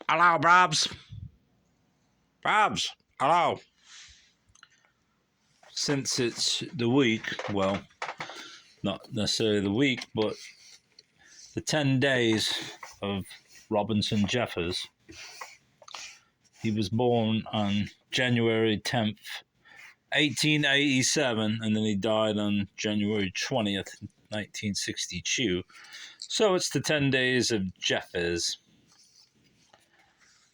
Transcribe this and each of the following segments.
Hello, Brabs. Brabs. Hello. Since it's the week, well, not necessarily the week, but the 10 days of Robinson Jeffers. He was born on January 10th, 1887, and then he died on January 20th, 1962. So it's the 10 days of Jeffers.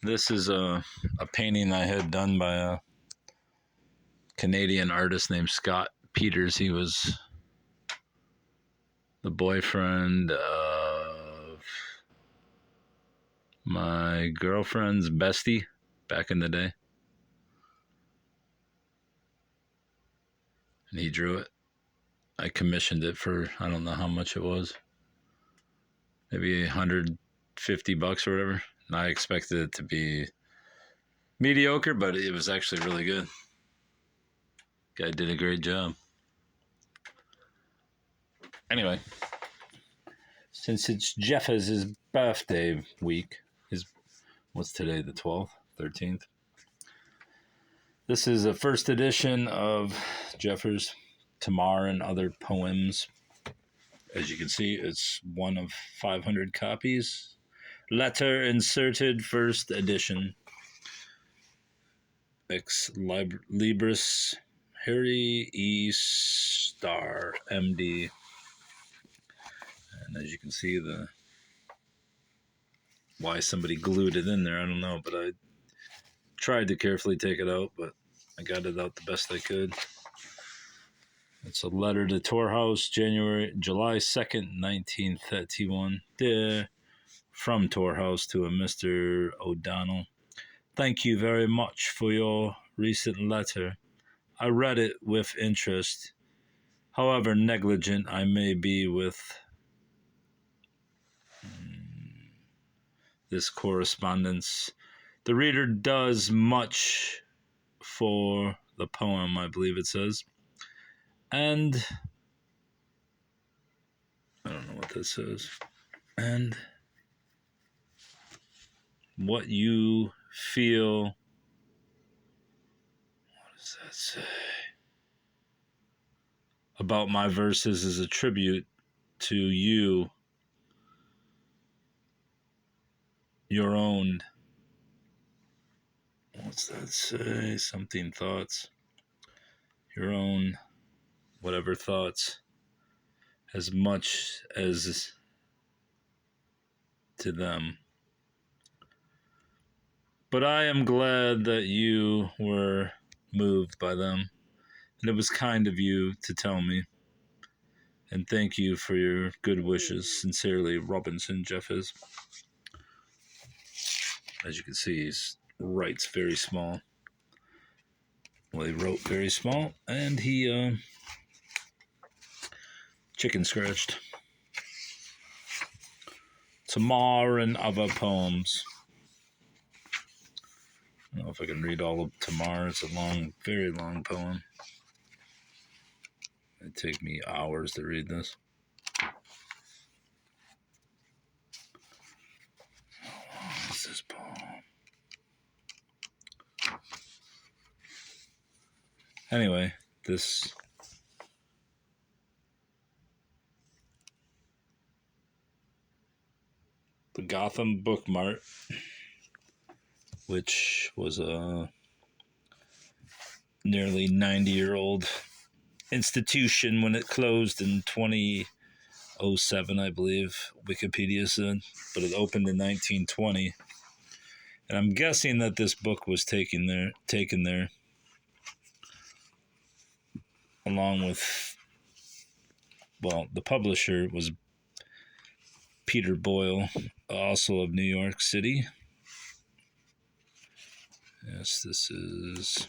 This is a painting I had done by a Canadian artist named Scott Peters. He was the boyfriend of my girlfriend's bestie back in the day. And he drew it. I commissioned it for, I don't know how much it was. Maybe $150 or whatever. And I expected it to be mediocre, but it was actually really good. Guy did a great job. Anyway, since it's Jeffers' birthday week, what's today, the 12th, 13th? This is a first edition of Jeffers' Tamar and Other Poems. As you can see, it's one of 500 copies. Letter inserted, first edition. Ex Libris, Harry E. Starr, MD. And as you can see, why somebody glued it in there, I don't know, but I tried to carefully take it out, but I got it out the best I could. It's a letter to Torhouse, July 2nd, 1931. There, from Torhouse to a Mr. O'Donnell. Thank you very much for your recent letter. I read it with interest. However negligent I may be with this correspondence, the reader does much for the poem, I believe it says. And I don't know what this says. And what you feel. What does that say? About my verses is a tribute to you, your own. What's that say? Something thoughts. Your own, whatever thoughts. As much as to them. But I am glad that you were moved by them, and it was kind of you to tell me. And thank you for your good wishes. Sincerely, Robinson Jeffers. As you can see, he writes very small. Well, he wrote very small, and he chicken scratched. Tamar and Other Poems. I don't know if I can read all of Tamar. It's a long, very long poem. It'd take me hours to read this. How long is this poem? Anyway, the Gotham Book Mart, which was a nearly 90-year-old institution when it closed in 2007, I believe, Wikipedia said, but it opened in 1920. And I'm guessing that this book was taken there along with, well, the publisher was Peter Boyle, also of New York City. Yes, this is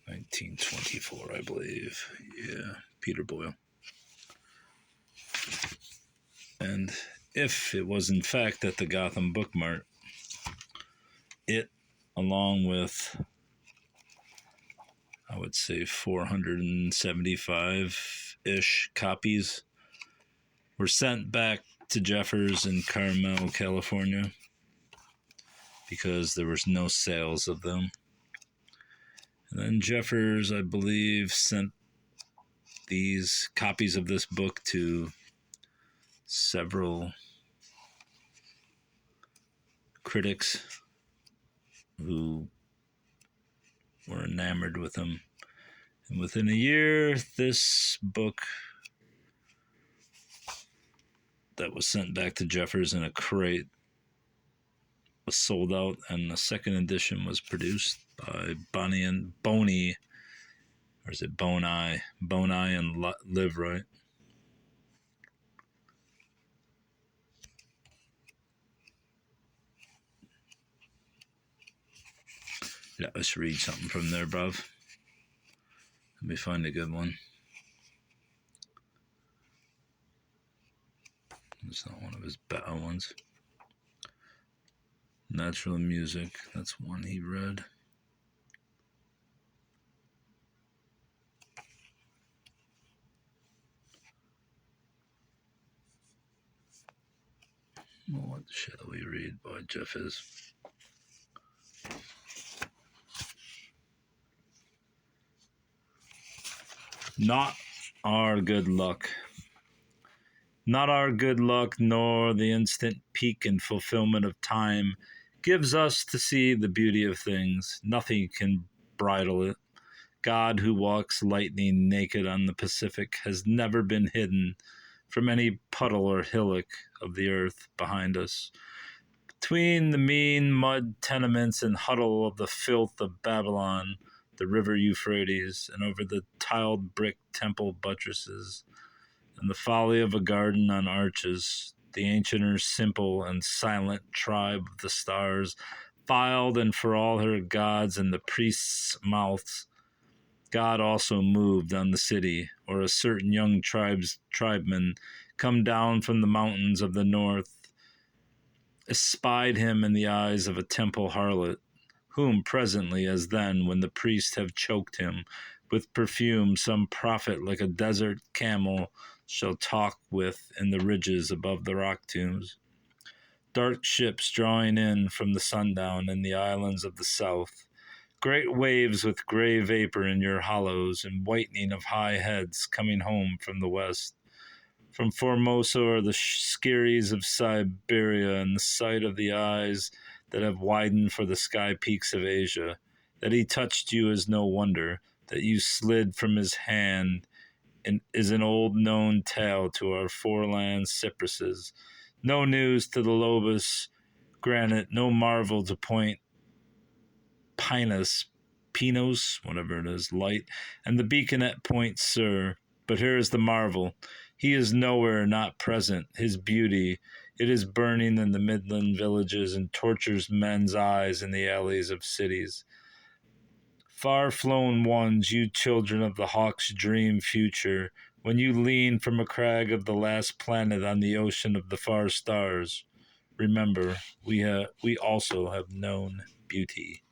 1924, I believe. Yeah, Peter Boyle. And if it was in fact at the Gotham Book Mart, it, along with, I would say, 475-ish copies, were sent back to Jeffers in Carmel, California. because there was no sales of them. And then Jeffers, I believe, sent these copies of this book to several critics who were enamored with them. And within a year, this book that was sent back to Jeffers in a crate was sold out, and a second edition was produced by Bonnie and Boney, or is it Boni? Boni and Liveright. Let us read something from there, bruv. Let me find a good one. It's not one of his better ones. Natural Music, that's one he read. Well, what shall we read by Jeffers? Not our good luck. Not our good luck, nor the instant peak and fulfillment of time gives us to see the beauty of things. Nothing can bridle it. God, who walks lightning naked on the Pacific, has never been hidden from any puddle or hillock of the earth behind us. Between the mean mud tenements and huddle of the filth of Babylon, the river Euphrates, and over the tiled brick temple buttresses, and the folly of a garden on arches, the ancienter simple and silent tribe of the stars, filed and for all her gods in the priests' mouths, God also moved on the city, or a certain young tribeman come down from the mountains of the north, espied him in the eyes of a temple harlot, whom presently, as then, when the priests have choked him with perfume, some prophet like a desert camel shall talk with in the ridges above the rock tombs. Dark ships drawing in from the sundown in the islands of the south, great waves with gray vapor in your hollows, and whitening of high heads coming home from the west. From Formosa or the skerries of Siberia, and the sight of the eyes that have widened for the sky peaks of Asia. That he touched you is no wonder. That you slid from his hand is an old known tale to our foreland cypresses. No news to the Lobus granite, no marvel to Point Pinos, whatever it is, light, and the beacon at Point Sur. But here is the marvel. He is nowhere not present. His beauty, it is burning in the midland villages and tortures men's eyes in the alleys of cities. Far-flown ones, you children of the hawk's dream future, when you lean from a crag of the last planet on the ocean of the far stars, remember, we also have known beauty.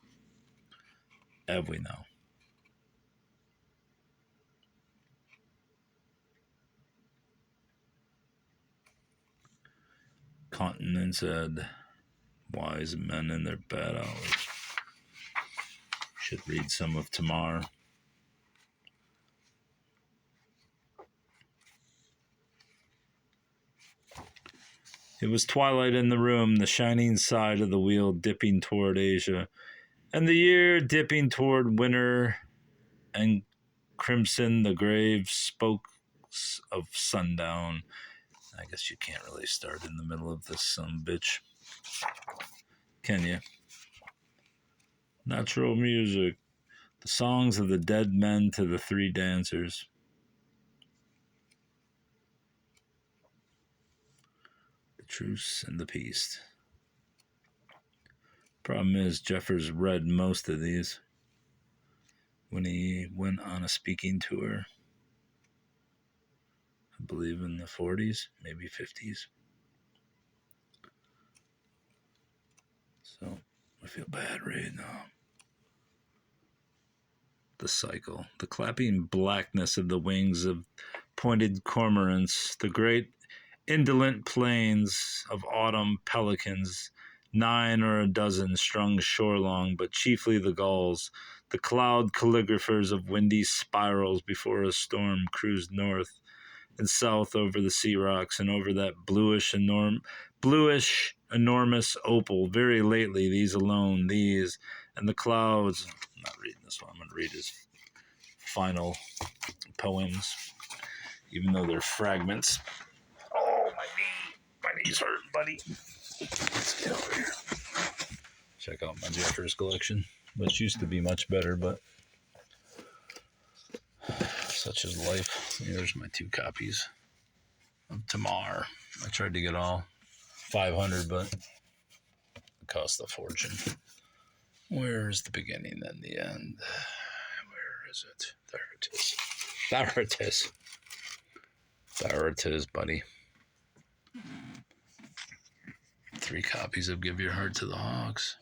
Have we now? Continent said, wise men in their bad hours. Should read some of Tamar. It was twilight in the room, the shining side of the wheel dipping toward Asia, and the year dipping toward winter, and crimson the grave spokes of sundown. I guess you can't really start in the middle of this bitch. Can you? Natural Music. The songs of the dead men to the three dancers. The truce and the peace. Problem is, Jeffers read most of these when he went on a speaking tour. I believe in the 40s, maybe 50s. So, I feel bad right now. The cycle, the clapping blackness of the wings of pointed cormorants, the great indolent plains of autumn pelicans, 9 or a dozen strung shorelong, but chiefly the gulls, the cloud calligraphers of windy spirals before a storm, cruised north and south over the sea rocks and over that bluish, enormous opal. Very lately, these alone, these and the clouds. I'm not reading this one. I'm going to read his final poems, even though they're fragments. Oh, my knee. My knee's hurting, buddy. Let's get over here. Check out my Jeffers collection, which used to be much better, but such is life. Here's my 2 copies of Tamar. I tried to get all 500, but it cost a fortune. Where is the beginning and the end? Where is it? There it is. There it is. There it is, buddy. 3 copies of Give Your Heart to the Hogs.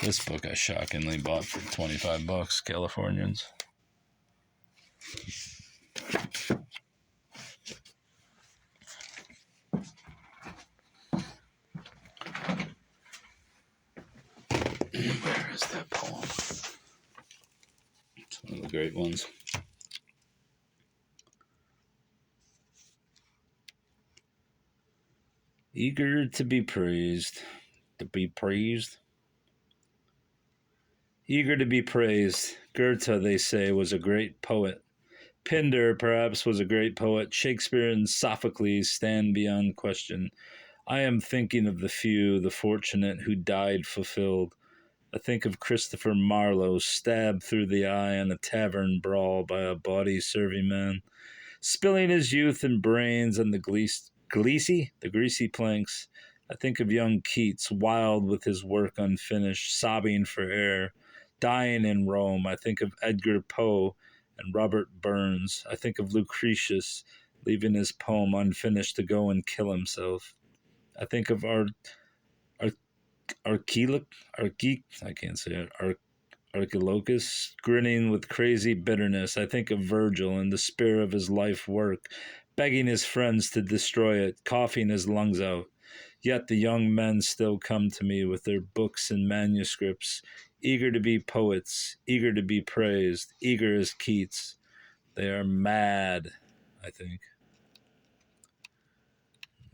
This book I shockingly bought for $25, Californians. Where is that poem? It's one of the great ones. Eager to be praised. To be praised. Eager to be praised. Goethe, they say, was a great poet. Pindar, perhaps, was a great poet. Shakespeare and Sophocles stand beyond question. I am thinking of the few, the fortunate, who died fulfilled. I think of Christopher Marlowe, stabbed through the eye in a tavern brawl by a bawdy serving man, spilling his youth and brains on the greasy planks. I think of young Keats, wild with his work unfinished, sobbing for air, dying in Rome. I think of Edgar Poe and Robert Burns. I think of Lucretius, leaving his poem unfinished to go and kill himself. I think of Archilochus, grinning with crazy bitterness. I think of Virgil in the spirit of his life work, begging his friends to destroy it, coughing his lungs out. Yet the young men still come to me with their books and manuscripts, eager to be poets, eager to be praised, eager as Keats. They are mad, I think.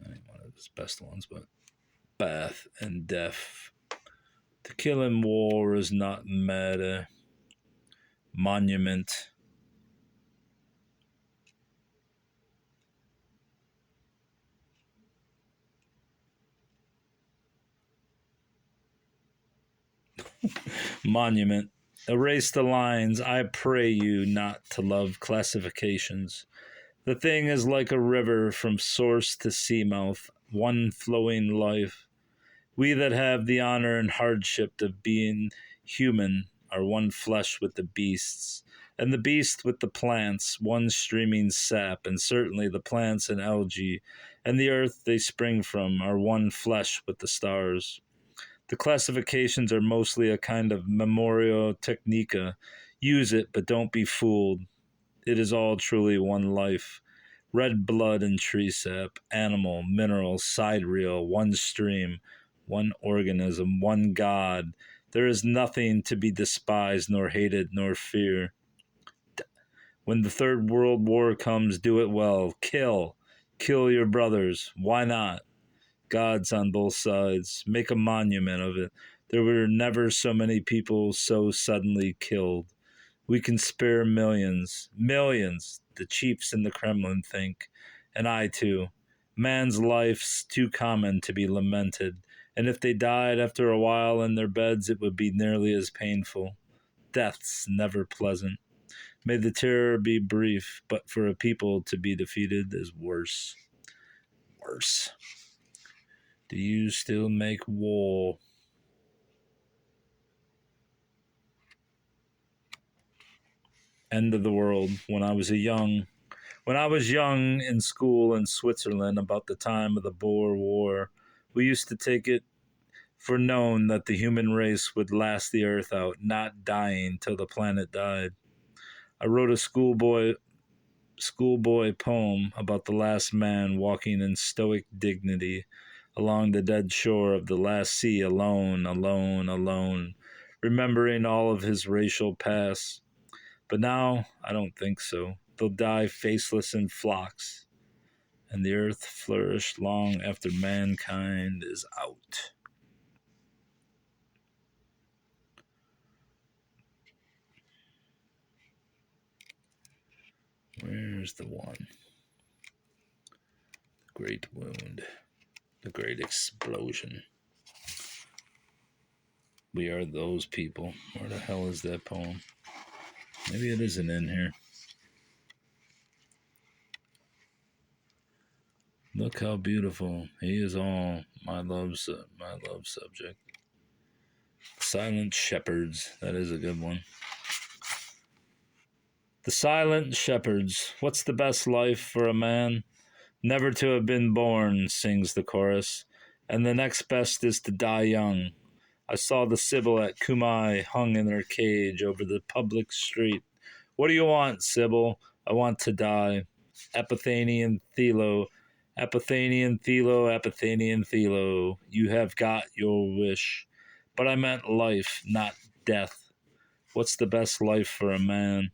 I ain't one of his best ones, but Bath and Death. To kill in war is not matter. Monument. Monument. Erase the lines. I pray you not to love classifications. The thing is like a river from source to seamouth, one flowing life. We that have the honor and hardship of being human are one flesh with the beasts, and the beast with the plants, one streaming sap, and certainly the plants and algae, and the earth they spring from are one flesh with the stars. The classifications are mostly a kind of memoria technica. Use it, but don't be fooled. It is all truly one life. Red blood and tree sap, animal, mineral, sidereal, one stream, one organism, one God. There is nothing to be despised, nor hated, nor fear. When the Third World War comes, do it well. Kill. Kill your brothers. Why not? Gods on both sides. Make a monument of it. There were never so many people so suddenly killed. We can spare millions. Millions, the chiefs in the Kremlin think. And I too. Man's life's too common to be lamented. And if they died after a while in their beds, it would be nearly as painful. Death's never pleasant. May the terror be brief, but for a people to be defeated is worse. Worse. Do you still make war? End of the world. When I was young in school in Switzerland about the time of the Boer War, we used to take it for known that the human race would last the earth out, not dying till the planet died. I wrote a schoolboy schoolboy poem about the last man walking in stoic dignity along the dead shore of the last sea, alone, alone, alone, remembering all of his racial past. But now, I don't think so. They'll die faceless in flocks, and the earth flourish long after mankind is out. Where's the one? The great wound. The great explosion. We are those people. Where the hell is that poem? Maybe it isn't in here. Look how beautiful. He is all my love subject. Silent Shepherds. That is a good one. The Silent Shepherds. What's the best life for a man? Never to have been born, sings the chorus. And the next best is to die young. I saw the Sibyl at Kumai hung in her cage over the public street. What do you want, Sibyl? I want to die. Epithanian Thelo, Epithanian Thelo, Epithanian Thelo. You have got your wish. But I meant life, not death. What's the best life for a man?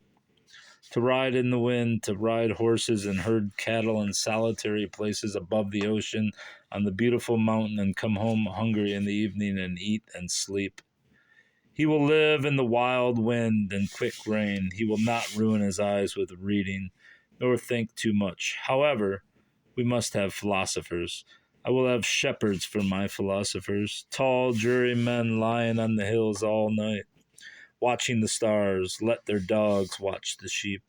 To ride in the wind, to ride horses and herd cattle in solitary places above the ocean on the beautiful mountain and come home hungry in the evening and eat and sleep. He will live in the wild wind and quick rain. He will not ruin his eyes with reading, nor think too much. However, we must have philosophers. I will have shepherds for my philosophers, tall jurymen lying on the hills all night, watching the stars, let their dogs watch the sheep.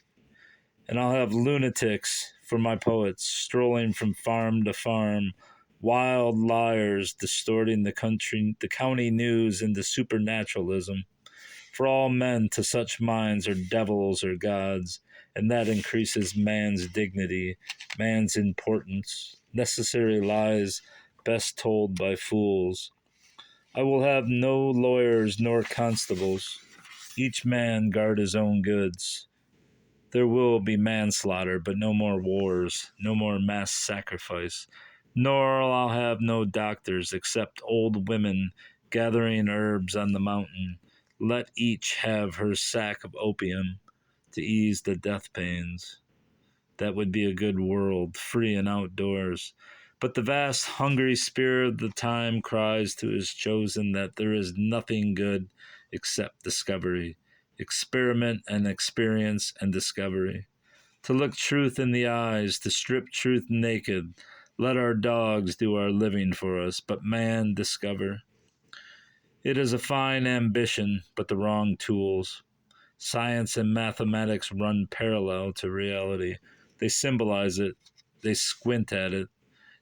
And I'll have lunatics for my poets, strolling from farm to farm, wild liars distorting the county news into supernaturalism. For all men to such minds are devils or gods, and that increases man's dignity, man's importance, necessary lies best told by fools. I will have no lawyers nor constables, each man guard his own goods. There will be manslaughter, but no more wars, no more mass sacrifice. Nor I'll have no doctors except old women gathering herbs on the mountain. Let each have her sack of opium to ease the death pains. That would be a good world, free and outdoors. But the vast, hungry spirit of the time cries to his chosen that there is nothing good except discovery, experiment and experience and discovery. To look truth in the eyes, to strip truth naked. Let our dogs do our living for us, but man discover. It is a fine ambition, but the wrong tools. Science and mathematics run parallel to reality. They symbolize it. They squint at it.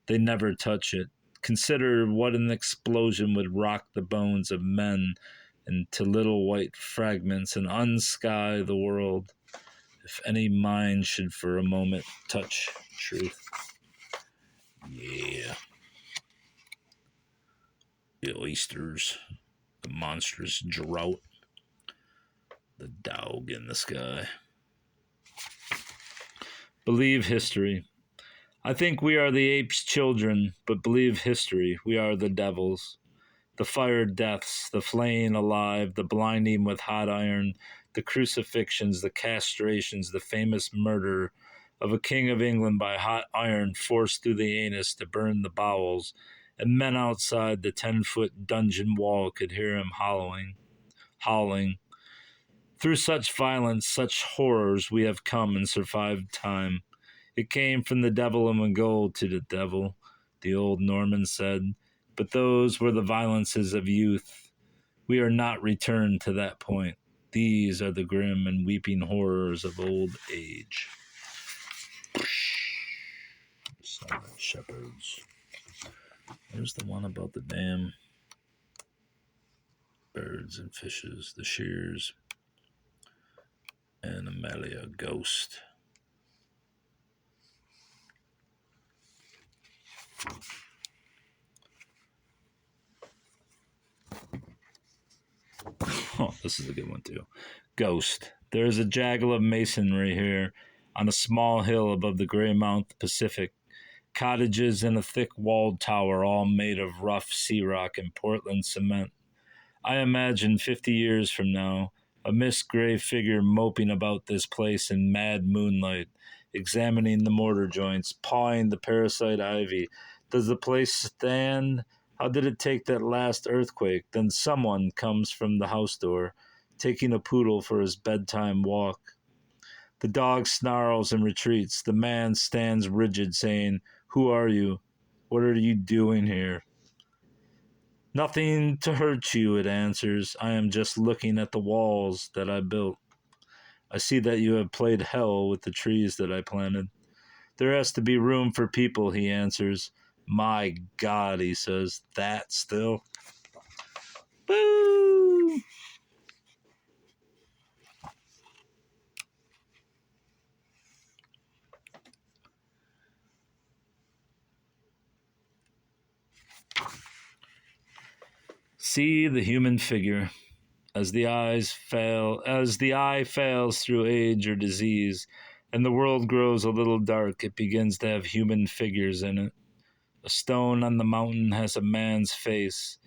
They never touch it. Consider what an explosion would rock the bones of men into little white fragments and unsky the world if any mind should for a moment touch truth. Yeah. The oysters, the monstrous drought, the dog in the sky. Believe history. I think we are the apes' children, but believe history, we are the devils. The fire deaths, the flaying alive, the blinding with hot iron, the crucifixions, the castrations, the famous murder of a king of England by hot iron forced through the anus to burn the bowels, and men outside the 10-foot dungeon wall could hear him howling. Through such violence, such horrors, we have come and survived time. It came from the devil and will go to the devil, the old Norman said, but those were the violences of youth. We are not returned to that point. These are the grim and weeping horrors of old age. Silent Shepherds. There's the one about the damn birds and fishes, the shears, and Amelia Ghost. Oh, this is a good one too. Ghost. There is a jaggle of masonry here, on a small hill above the Greymouth Pacific. Cottages in a thick-walled tower, all made of rough sea rock and Portland cement. I imagine 50 years from now, a mist-gray figure moping about this place in mad moonlight, examining the mortar joints, pawing the parasite ivy. Does the place stand? How did it take that last earthquake? Then someone comes from the house door, taking a poodle for his bedtime walk. The dog snarls and retreats. The man stands rigid, saying, "Who are you? What are you doing here?" "Nothing to hurt you," it answers. "I am just looking at the walls that I built. I see that you have played hell with the trees that I planted." "There has to be room for people," he answers. "My God," he says, "that still?" Boo! See the human figure. As the eye fails through age or disease, and the world grows a little dark, it begins to have human figures in it. A stone on the mountain has a man's face.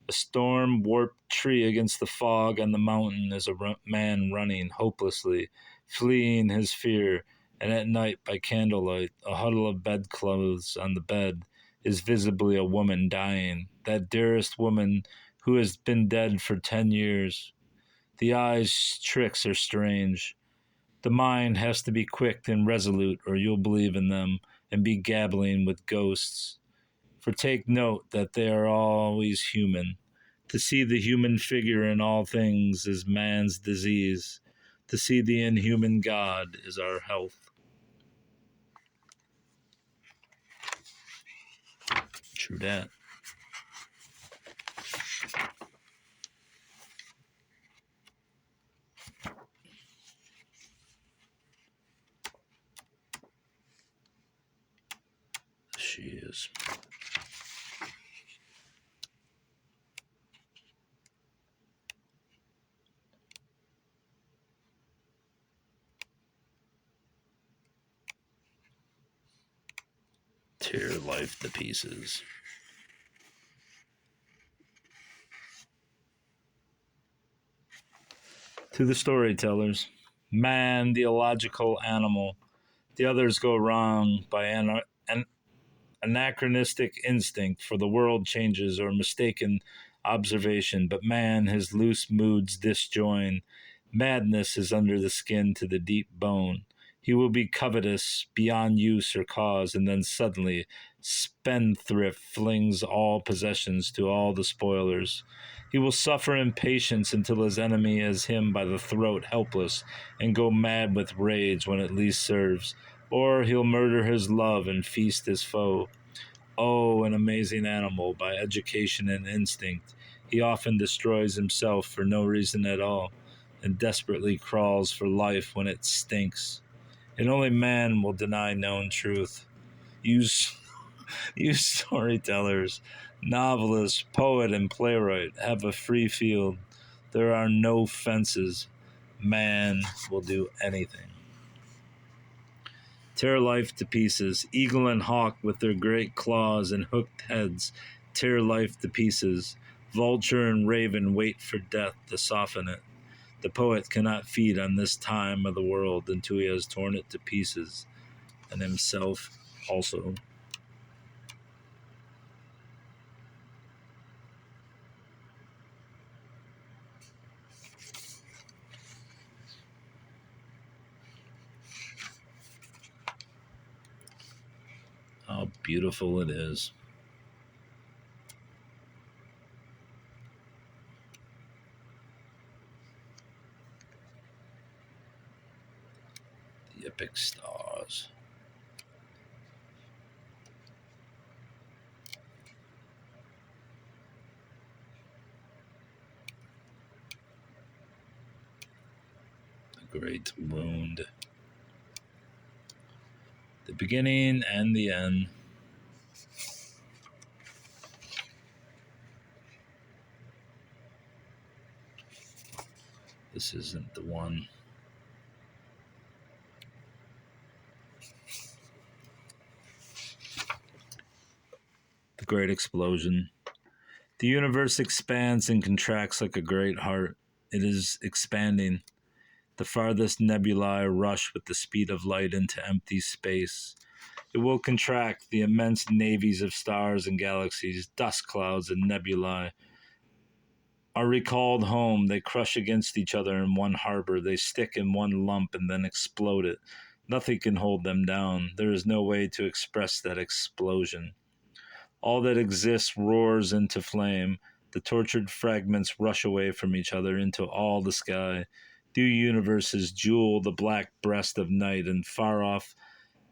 A storm-warped tree against the fog on the mountain is a man running hopelessly, fleeing his fear, and at night by candlelight, a huddle of bedclothes on the bed is visibly a woman dying, that dearest woman who has been dead for 10 years. The eye's tricks are strange. The mind has to be quick and resolute, or you'll believe in them and be gabbling with ghosts. For take note that they are always human. To see the human figure in all things is man's disease. To see the inhuman God is our health. True that. She is. Tear life to pieces. To the storytellers, man, the illogical animal. The others go wrong by an anachronistic instinct, for the world changes, or mistaken observation, but man, his loose moods disjoin. Madness is under the skin to the deep bone. He will be covetous beyond use or cause, and then suddenly, spendthrift flings all possessions to all the spoilers. He will suffer in patience until his enemy has him by the throat helpless, and go mad with rage when it least serves. Or he'll murder his love and feast his foe. Oh, an amazing animal, by education and instinct. He often destroys himself for no reason at all, and desperately crawls for life when it stinks. And only man will deny known truth. You storytellers, novelists, poet, and playwright have a free field. There are no fences. Man will do anything. Tear life to pieces. Eagle and hawk with their great claws and hooked heads tear life to pieces. Vulture and raven wait for death to soften it. The poet cannot feed on this time of the world until he has torn it to pieces, and himself also. How beautiful it is. The epic stars. The great wound. The beginning and the end. This isn't the one. The Great Explosion. The universe expands and contracts like a great heart. It is expanding. The farthest nebulae rush with the speed of light into empty space. It will contract. The immense navies of stars and galaxies, dust clouds and nebulae are recalled home. They crush against each other in one harbor. They stick in one lump and then explode it. Nothing can hold them down. There is no way to express that explosion. All that exists roars into flame. The tortured fragments rush away from each other into all the sky. New universes jewel the black breast of night, and far off,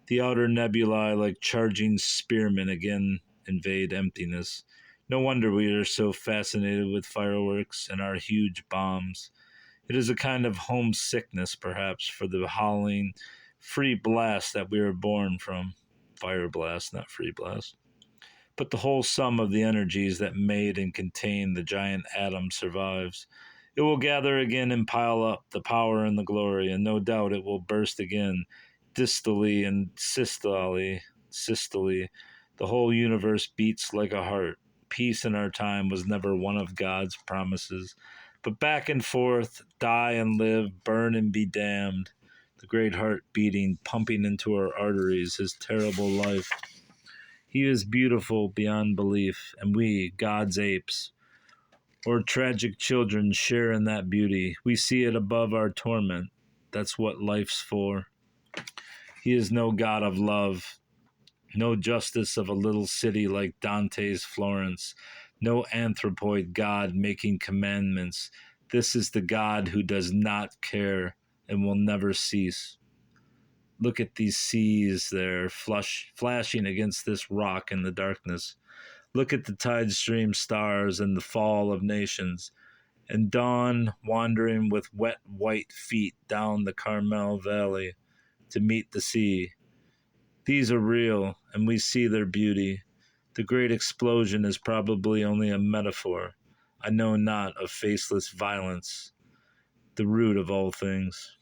the outer nebulae, like charging spearmen, again invade emptiness. No wonder we are so fascinated with fireworks and our huge bombs. It is a kind of homesickness, perhaps, for the howling, free blast that we are born from. Fire blast, not free blast. But the whole sum of the energies that made and contained the giant atom survives. It will gather again and pile up the power and the glory, and no doubt it will burst again, distally and systole. The whole universe beats like a heart. Peace in our time was never one of God's promises, but back and forth, die and live, burn and be damned. The great heart beating, pumping into our arteries his terrible life. He is beautiful beyond belief, and we, God's apes, or tragic children, share in that beauty. We see it above our torment. That's what life's for. He is no God of love, no justice of a little city like Dante's Florence, no anthropoid God making commandments. This is the God who does not care and will never cease. Look at these seas there, flashing against this rock in the darkness. Look at the tide stream stars and the fall of nations, and dawn wandering with wet white feet down the Carmel Valley to meet the sea. These are real, and we see their beauty. The great explosion is probably only a metaphor. I know not of faceless violence, the root of all things.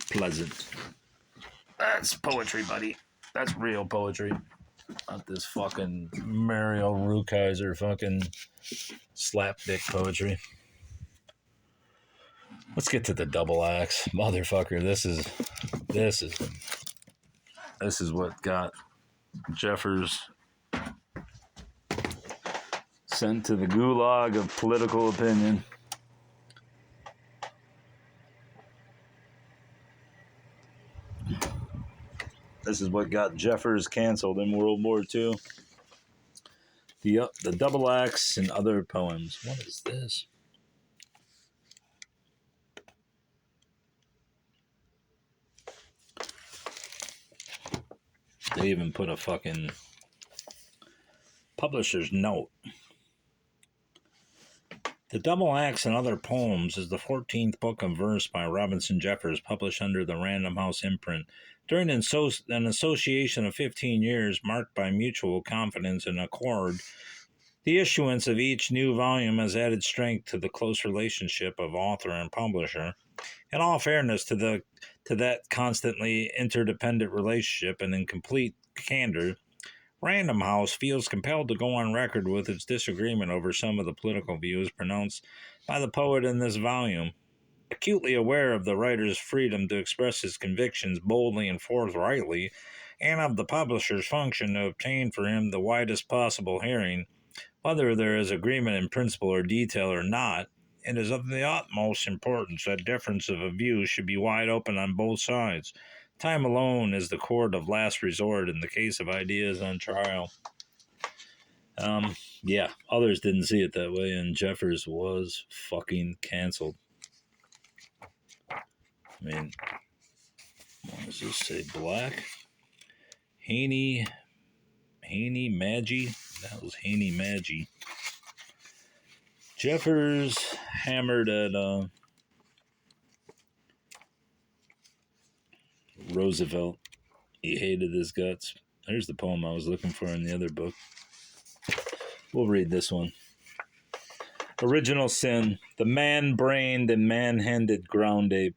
Pleasant. That's poetry, buddy. That's real poetry. Not this fucking Mario Rukeyser fucking slapdick poetry. Let's get to the double axe. Motherfucker, this is what got Jeffers sent to the gulag of political opinion. This is what got Jeffers canceled in World War II. The double axe and other poems. What is this? They even put a fucking publisher's note. The Double Axe and Other Poems is the 14th book of verse by Robinson Jeffers, published under the Random House imprint. During an association of 15 years marked by mutual confidence and accord, the issuance of each new volume has added strength to the close relationship of author and publisher. In all fairness to that constantly interdependent relationship, and in complete candor, Random House feels compelled to go on record with its disagreement over some of the political views pronounced by the poet in this volume. Acutely aware of the writer's freedom to express his convictions boldly and forthrightly, and of the publisher's function to obtain for him the widest possible hearing, whether there is agreement in principle or detail or not, it is of the utmost importance that difference of a view should be wide open on both sides. Time alone is the court of last resort in the case of ideas on trial. Yeah, others didn't see it that way, and Jeffers was fucking canceled. I mean, what does this say? Black? Haney Maggie? That was Haney Maggie. Jeffers hammered at Roosevelt. He hated his guts. There's the poem I was looking for in the other book. We'll read this one. Original sin. The man-brained and man-handed ground ape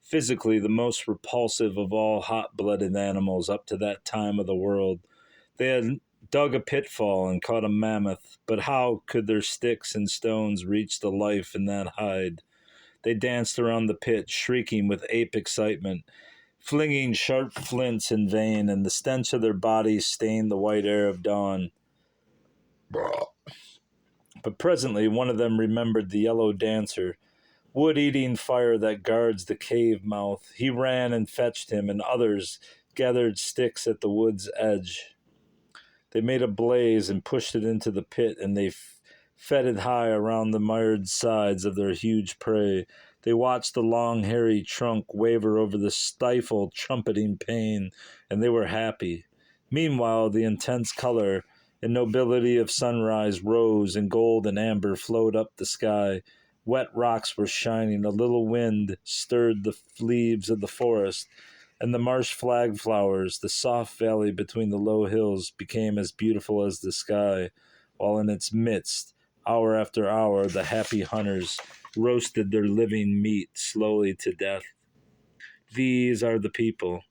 physically the most repulsive of all hot-blooded animals up to that time of the world. They had dug a pitfall and caught a mammoth, but how could their sticks and stones reach the life in that hide? They danced around the pit, shrieking with ape excitement, flinging sharp flints in vain, and the stench of their bodies stained the white air of dawn. But presently one of them remembered the yellow dancer, wood-eating fire that guards the cave mouth. He ran and fetched him, and others gathered sticks at the wood's edge. They made a blaze and pushed it into the pit, and they fed it high around the mired sides of their huge prey. They watched the long, hairy trunk waver over the stifled, trumpeting pain, and they were happy. Meanwhile, the intense color and nobility of sunrise rose, and gold and amber flowed up the sky. Wet rocks were shining. A little wind stirred the leaves of the forest, and the marsh flag flowers. The soft valley between the low hills became as beautiful as the sky, while in its midst, hour after hour, the happy hunters roasted their living meat slowly to death. These are the people.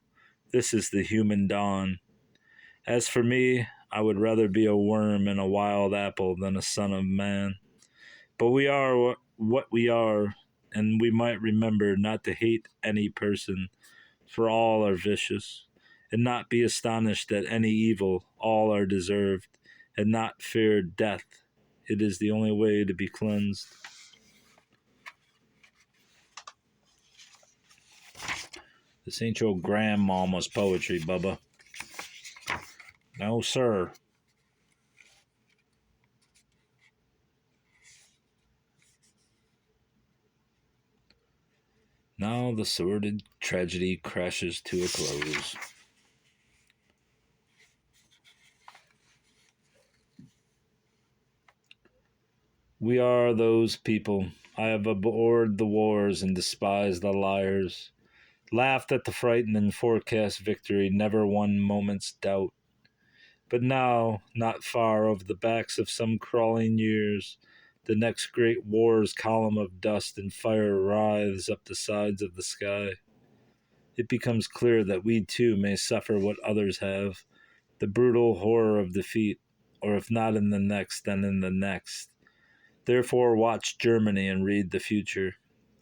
This is the human dawn. As for me, I would rather be a worm in a wild apple than a son of man. But we are what we are, and we might remember not to hate any person, for all are vicious, and not be astonished at any evil, all are deserved, and not fear death. It is the only way to be cleansed. This ain't your grandmama's poetry, Bubba. No, sir. Now the sordid tragedy crashes to a close. We are those people. I have abhorred the wars and despised the liars, laughed at the frightened and forecast victory, never one moment's doubt. But now, not far over the backs of some crawling years, the next great war's column of dust and fire writhes up the sides of the sky. It becomes clear that we too may suffer what others have, the brutal horror of defeat, or if not in the next, then in the next. Therefore, watch Germany and read the future.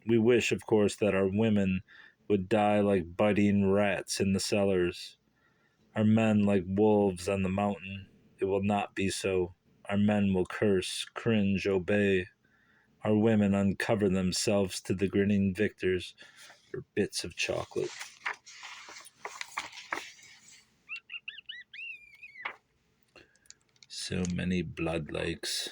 We wish, of course, that our women would die like biting rats in the cellars, our men like wolves on the mountain. It will not be so. Our men will curse, cringe, obey. Our women uncover themselves to the grinning victors for bits of chocolate. So many blood lakes.